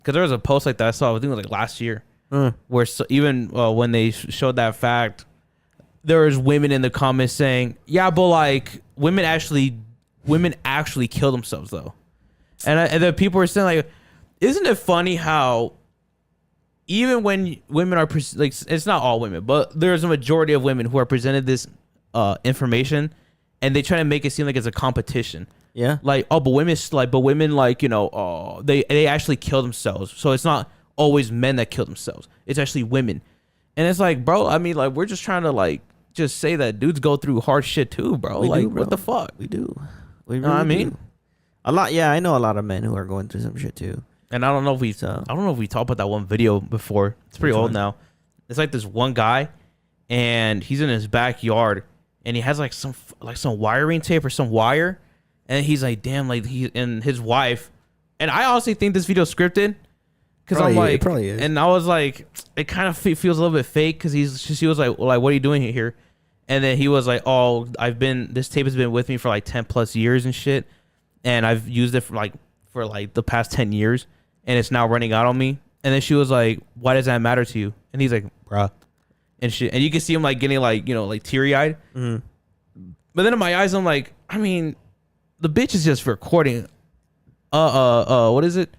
because there was a post like that I saw. I think it was like last year, where even when they showed that fact, there was women in the comments saying, "Yeah, but like women actually kill themselves though," and then people were saying like, "Isn't it funny how even when women are like, it's not all women, but there's a majority of women who are presented this information, and they try to make it seem like it's a competition." Yeah. Like, oh, but women like, you know, they actually kill themselves. So it's not always men that kill themselves. It's actually women. And it's like, bro, I mean, like, we're just trying to like just say that dudes go through hard shit too, bro. Like, what the fuck? We do. We really know what I mean? Do. A lot. Yeah, I know a lot of men who are going through some shit too. And I don't know if we talked about that one video before. It's pretty old now. It's like this one guy, and he's in his backyard, and he has like some wiring tape or some wire. And he's like, damn, like he and his wife, and I honestly think this video scripted, because I'm like, it probably is. And I was like, it kind of feels a little bit fake, because she was like, what are you doing here? And then he was like, oh, this tape has been with me for like 10 plus years and shit, and I've used it for like the past 10 years, and it's now running out on me. And then she was like, why does that matter to you? And he's like, bruh, and shit. And you can see him like getting like, you know, like teary eyed. Mm-hmm. But then in my eyes, I'm like, I mean, the bitch is just recording. What is it?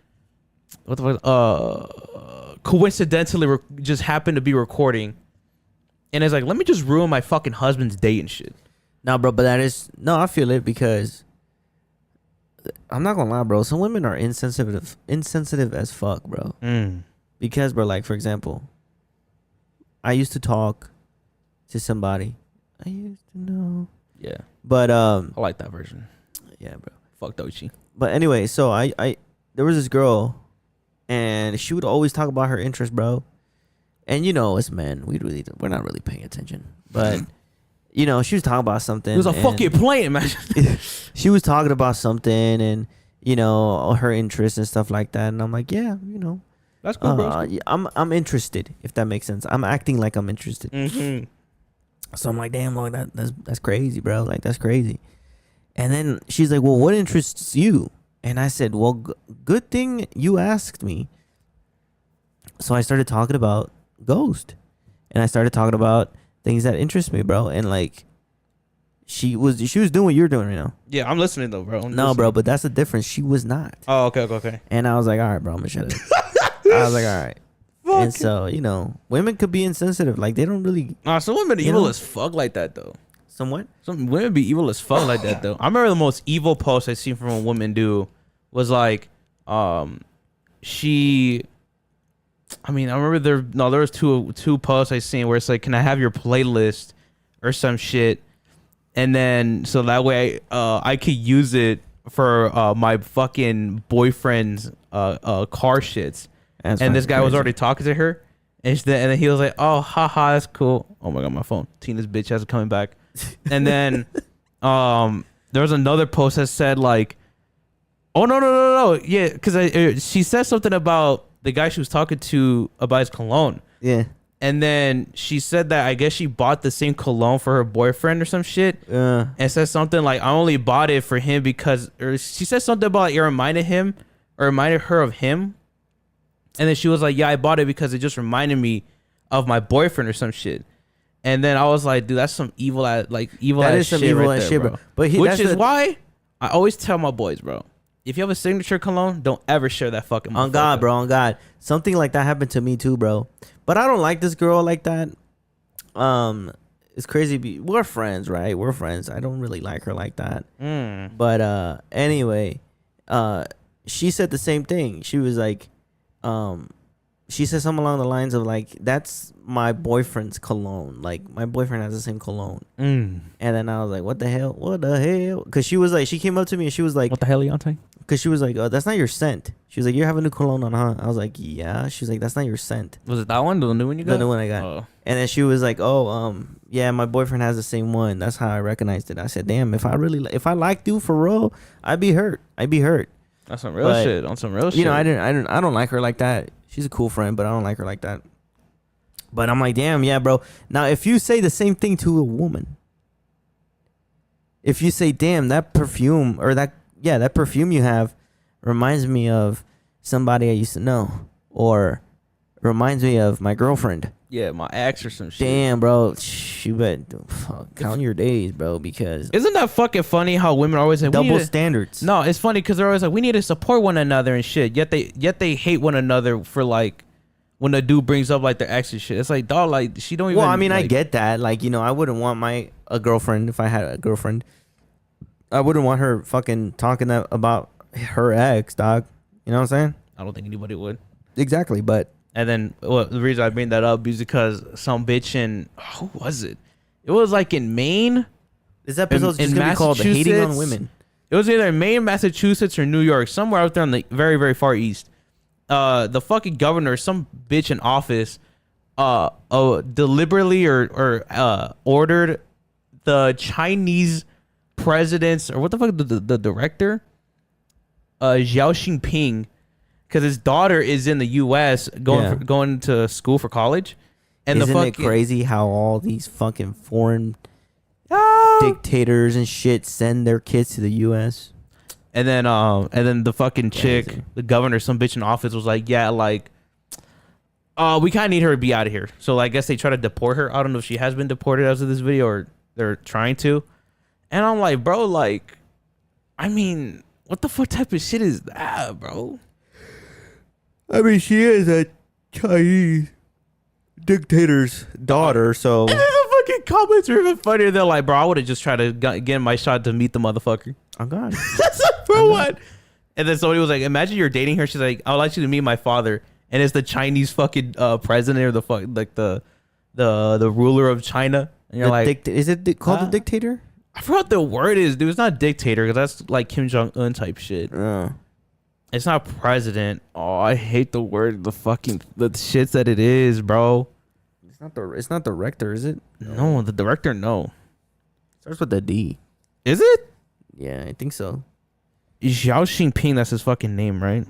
What the fuck? Coincidentally, just happened to be recording, and it's like, let me just ruin my fucking husband's date and shit. No, bro, but I feel it, because I'm not gonna lie, bro. Some women are insensitive as fuck, bro. Because, bro, like for example, I used to talk to somebody I used to know. Yeah, but I like that version. Yeah, bro. Fuck Dochi. But anyway, so I there was this girl, and she would always talk about her interest, bro. And you know, as men, we're not really paying attention. But you know, she was talking about something. It was a fucking plane, man. She was talking about something, and you know, her interests and stuff like that. And I'm like, yeah, you know, that's cool, bro. I'm interested, if that makes sense. I'm acting like I'm interested. Mm-hmm. So I'm like, damn, Lord, that's crazy, bro. Like, that's crazy. And then she's like, well, what interests you? And I said, well, good thing you asked me. So I started talking about Ghost. And I started talking about things that interest me, bro. And like, she was doing what you're doing right now. Yeah, I'm listening though, bro. Bro, but that's the difference. She was not. Oh, okay. And I was like, all right, bro, I'm gonna shut it. I was like, all right. And so, you know, women could be insensitive. Like, they don't really. Some women are evil as fuck like that, though. Somewhat? Some women be evil as fuck like that, though. I remember the most evil post I seen from a woman do was like, I remember there was two posts I seen where it's like, can I have your playlist or some shit? And then, so that way I could use it for my fucking boyfriend's car shits. And this guy was already talking to her, and then he was like, "Oh, haha, that's cool." Oh my god, my phone. Tina's bitch has it coming back. And then, there was another post that said like, "Oh no, yeah," because she said something about the guy she was talking to about his cologne. Yeah. And then she said that I guess she bought the same cologne for her boyfriend or some shit. And said something like, "I only bought it for him because," or she said something about like, it reminded her of him. And then she was like, yeah, I bought it because it just reminded me of my boyfriend or some shit. And then I was like, dude, that's some evil ass shit right there, bro. But which is why I always tell my boys, bro, if you have a signature cologne, don't ever share that fucking on God, bro, on God. Something like that happened to me too, bro. But I don't like this girl like that. It's crazy. We're friends, right? We're friends. I don't really like her like that. But anyway, she said the same thing. She was like, she said something along the lines of like, that's my boyfriend's cologne. Like, my boyfriend has the same cologne. And then I was like, what the hell? Because she was like, she came up to me and she was like, what the hell, Leontay? Because she was like, oh, that's not your scent. She was like, you have a new cologne on, huh? I was like, yeah. She was like, that's not your scent. Was it that one? The new one you got? The new one I got. Oh. And then she was like, oh, yeah, my boyfriend has the same one. That's how I recognized it. I said, damn, if I liked you for real, I'd be hurt. That's some real shit. On some real shit. You know, I don't like her like that. She's a cool friend, but I don't like her like that. But I'm like, damn, yeah, bro. Now, if you say the same thing to a woman, if you say, damn, that perfume or that perfume you have reminds me of somebody I used to know, or reminds me of my girlfriend. Yeah, my ex or some shit. Damn, bro, you bet. Fuck, count your days, bro, because Isn't that fucking funny how women are always like double standards. No, it's funny because they're always like we need to support one another and shit. Yet they hate one another for like when a dude brings up like their ex and shit. It's like dog, like she don't even. Well, I mean, like, I get that. Like, you know, I wouldn't want a girlfriend if I had a girlfriend. I wouldn't want her fucking talking about her ex, dog. You know what I'm saying? I don't think anybody would. Exactly, but. And then the reason I bring that up is because some bitch in who was it? It was like in Maine. This episode's just gonna be called "Hating on Women." It was either Maine, Massachusetts, or New York, somewhere out there on the very, very far east. The fucking governor, some bitch in office, deliberately or ordered the Chinese president's or what the fuck the director, Xiao Jinping. Because his daughter is in the U.S. going to school for college, and isn't it crazy how all these fucking foreign dictators and shit send their kids to the U.S. And then the fucking chick, the governor, some bitch in office was like, yeah, like, we kind of need her to be out of here. So like, I guess they try to deport her. I don't know if she has been deported as of this video or they're trying to. And I'm like, bro, like, I mean, what the fuck type of shit is that, bro? I mean, she is a Chinese dictator's daughter, so. And then the fucking comments are even funnier. They're like, bro, I would have just tried to get my shot to meet the motherfucker. Oh, God. That's like, bro, what? And then somebody was like, imagine you're dating her. She's like, I would like you to meet my father. And it's the Chinese fucking president or the fuck, like the ruler of China. And you're like, is it called a dictator? I forgot the word is, dude. It's not dictator because that's like Kim Jong-un type shit. It's not president. Oh, I hate the word, the shits that it is, bro. It's not director, is it? No, the director, no. Starts with a D. Is it? Yeah, I think so. Xiao Jinping, that's his fucking name, right?